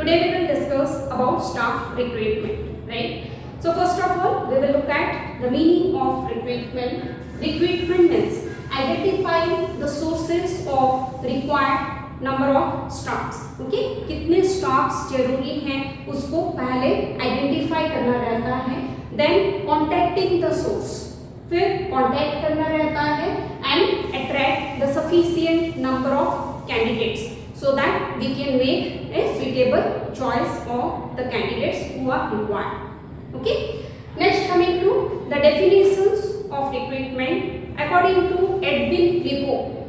Today we will discuss about staff recruitment, right? So first of all, we will look at the meaning of recruitment. Recruitment means identifying the sources of required number of staffs. Okay, कितने staffs जरूरी हैं उसको पहले identify करना रहता है. Then contacting the source. फिर contact करना रहता है and attract the sufficient number of candidates so that we can make a suitable choice of the candidates who are required. Okay. Next, coming to the definitions of recruitment. According to Edwin Lipo,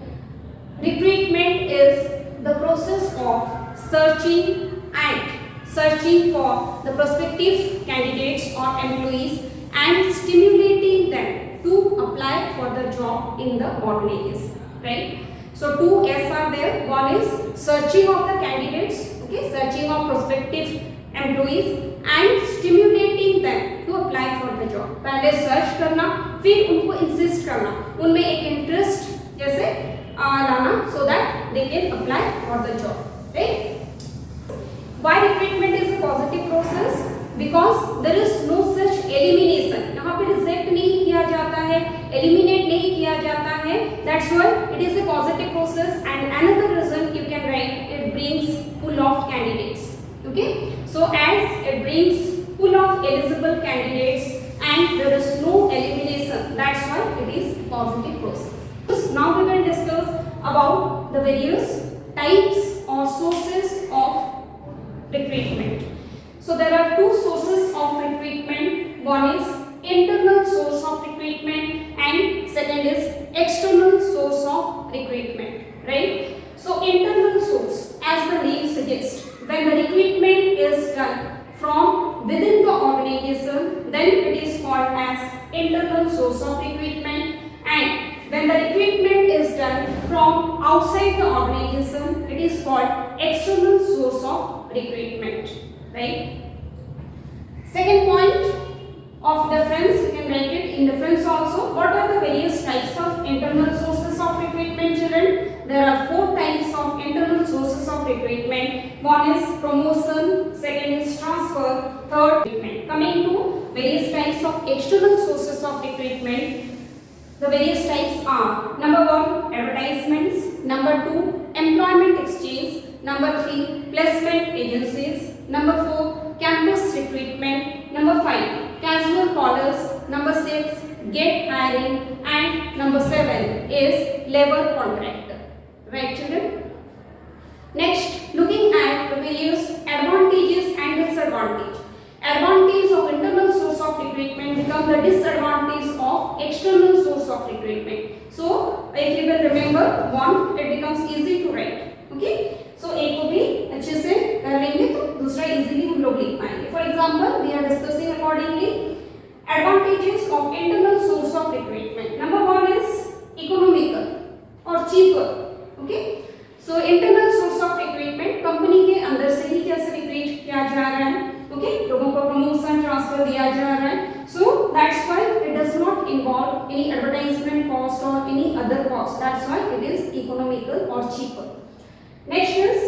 recruitment is the process of searching for the prospective candidates or employees and stimulating them to apply for the job in the organization, right? So two S are there. One is searching of the candidates, okay, searching of prospective employees and stimulating them to apply for the job. पहले search करना, फिर उनको insist करना, उनमें एक interest जैसे लाना, so that they can apply for the job, right? Why recruitment is a positive process? Because there is no such elimination. यहाँ पे रिजेक्ट नहीं किया जाता है, eliminate नहीं किया जाता है. That's why it is a positive process. And another reason you can write, it brings pool of candidates. Okay, so as it brings pool of eligible candidates and there is no elimination, that's why it is positive process. Now we will discuss about the various types or sources of recruitment. So there are two sources of recruitment. One is internal source of recruitment and second is external source of recruitment, right? So internal source, as the name suggests, when the recruitment is done from within the organization, then it is called as internal source of recruitment, and when the recruitment is done from outside the organization, it is called external source of recruitment, right? Second point of difference, you can write it in difference also. What are the various types of internal sources of recruitment, children? There are four types of internal sources of recruitment. One is promotion, second is transfer, third recruitment. Coming to various types of external sources of recruitment, the various types are: number one, advertisements; number two, employment exchange; number three, placement agencies; number four, campus recruitment; number five, casual callers; number six, get hiring; and number seven is labor contract. Right, children? Next, looking at the various advantages and disadvantages. Advantage of internal source of recruitment become the disadvantage of external source of recruitment. So, if you will remember one, it becomes easy to write. Okay? So, एक को भी अच्छे से कर लेंगे तो दूसरा easily हम लोग लिख पाएंगे. For example, we are discussing accordingly advantages of internal source of recruitment. Number one is economical or cheaper. Okay? So, internal source of recruitment company के अंदर से ही कैसे रिक्रूट किया जा रहा है. Okay? लोगों को प्रमोशन ट्रांसफर दिया जा रहा है. So, that's why it does not involve any advertisement cost or any other cost. That's why it is economical or cheaper. Next is,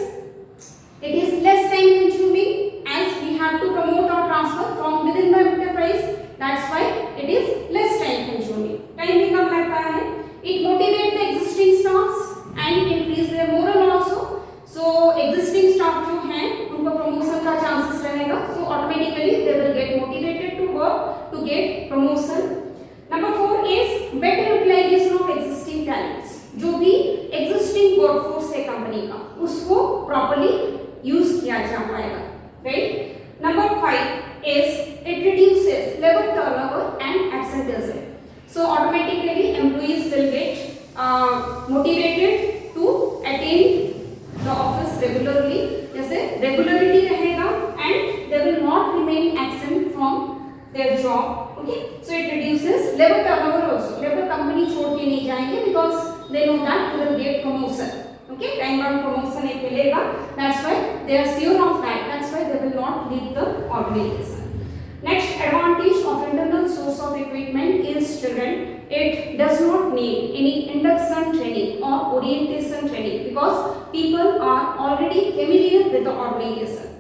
it is less time consuming as we have to promote or transfer from within the enterprise. That's why it is less time consuming. Time भी कम लगता है. It motivates the existing staffs and increase their morale also. So existing staff जो हैं उनको promotion का chances रहेगा. So automatically they will get motivated to work to get promotion. Number four is better utilization of existing talents. जो भी existing workforce है company का उसको properly use किया जा पाएगा. Right? Number five is it reduces labor turnover and absenteeism. So automatically employees will get motivated to attend the office regularly. जैसे regularity रहेगा and they will not remain absent from their job. Okay, so it reduces labor turnover also. Labor company छोड़ के नहीं जाएंगे because they know that they will get promotion. Okay, time bound promotion एक मिलेगा. That's why they are sure of that. That's why they will not leave the organization. Next advantage of internal source of recruitment is, children, it does not need any induction training or orientation training because people are already familiar with the organization.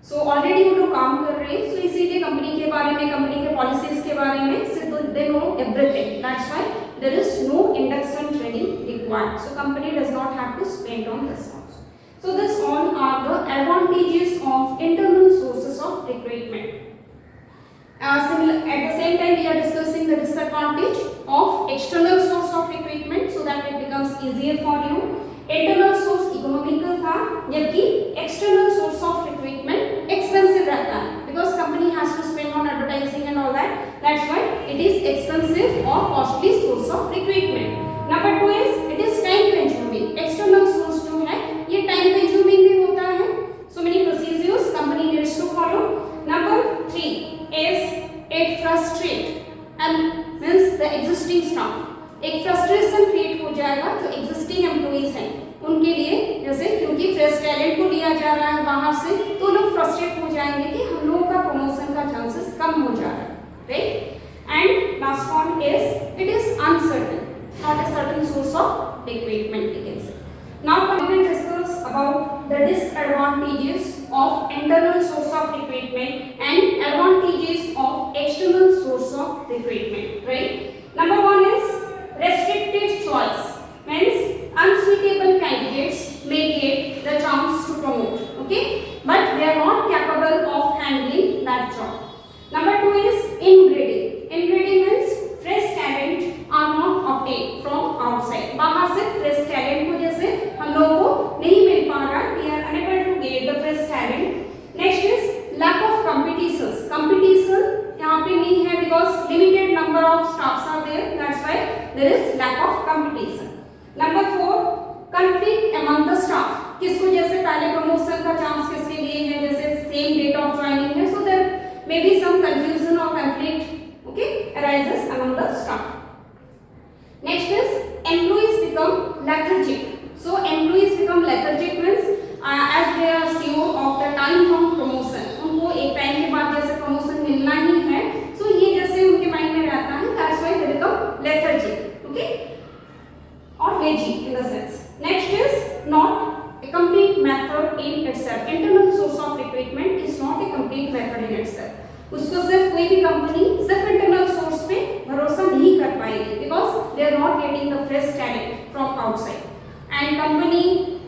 So already वो लोग काम कर रहे हैं, सो इसीलिए company के बारे में, कंपनी के पॉलिसीज के बारे में they know everything. That's why there is no induction training required. So company does not have to spend on this also. So this all are the advantages of internal sources of recruitment. Similar, at the same time we are discussing the disadvantage of external source of recruitment so that it becomes easier for you. Internal source economical था, जबकि external source of recruitment expensive रहता है because company has to spend on advertising and all that. That's why it is expensive or costly source of recruitment. Number 2 is it is time consuming. External source जो है ये time consuming भी होता है. So many procedures company needs to follow. Number 3 is it frustrate and means the existing staff. एक frustration create हो जाएगा जो एग्जिस्टिंग एम्प्लॉइज हैं उनके लिए, जैसे क्योंकि फ्रेश टैलेंट को लिया जा रहा है बाहर से, तो लोग फ्रस्ट्रेट हो जाएंगे कि हम लोगों का प्रमोशन का चांसेस कम हो जा रहा है, right. And last one is it is uncertain, not a certain source of recruitment we can say. Now we will discuss about the disadvantages of internal source of recruitment and advantages of external source of recruitment, right? Number 1 is restricted choice, means unsuitable candidates may get the chance to promote, okay, but they are not capable of handling that job. Number 2 is inbreeding. Inbreeding means fresh talent are not obtained from outside. बाहर से fresh talent को जैसे हम लोगों को नहीं मिल पा रहा, we are unable to get the fresh talent. Next is lack of competitions. Competition यहाँ पे नहीं है because limited number of staffs are there. That's why there is lack of competition. Number 4 conflict among the staff. किसको जैसे पहले promotion का chance किसके लिए है, जैसे सेम डेट ऑफ ज्वाइनिंग है, so there may be some confusion or conflict, okay, arises among the staff. Next is employees become lethargic. So employees become lethargic means as they are sure of the time bound promotion. उनको एक time के बाद जैसे promotion मिलना ही है, so ये जैसे उनके माइंड में रहता है, that's why they become lethargic, okay, or lazy in the sense. Next is not a complete method in itself. Internal source of recruitment is not a complete method in itself. उसको सिर्फ कोई भी company सिर्फ internal source पे भरोसा नहीं कर पाएगी because they are not getting the fresh talent from outside. And company,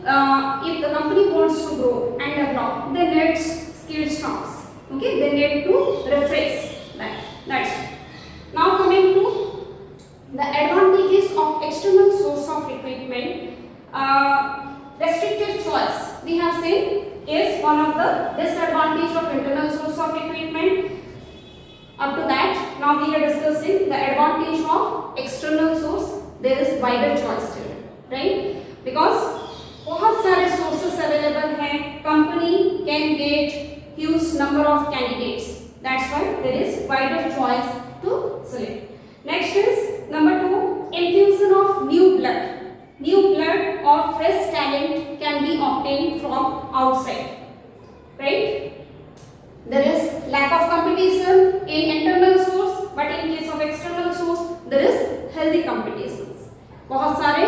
if the company wants to grow and develop, they need skilled staffs. Okay, they need to refresh that. That's it. Now coming to the advantages of external source of recruitment. Restricted choice we have seen is one of the disadvantage of internal source of recruitment. Up to that, now we are discussing the advantage of external source. There is wider choice still, right? Because बहुत सारे sources available हैं, company can get huge number of candidates. That's why there is wider choice to select. Next is number 2, infusion of new blood. New blood or fresh talent can be obtained from outside, right? There is lack of competition in internal source, but in case of external source, there is healthy competitions. बहुत सारे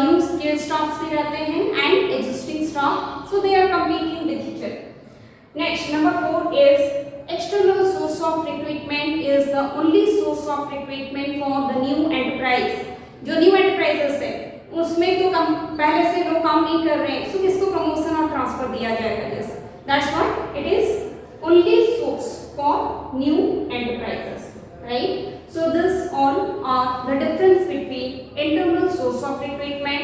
new skilled staffs भी रहते हैं and existing staff, so they are competing with each other. Next, number 4 is external source of recruitment is the only source of recruitment for the new enterprise. जो new enterprises है उसमें तो पहले से लोग काम नहीं कर रहे हैं, so किसको प्रमोशन और ट्रांसफर दिया जाएगा जैसे. That's why it is only source for new enterprises, right? So this all are the difference between internal source of recruitment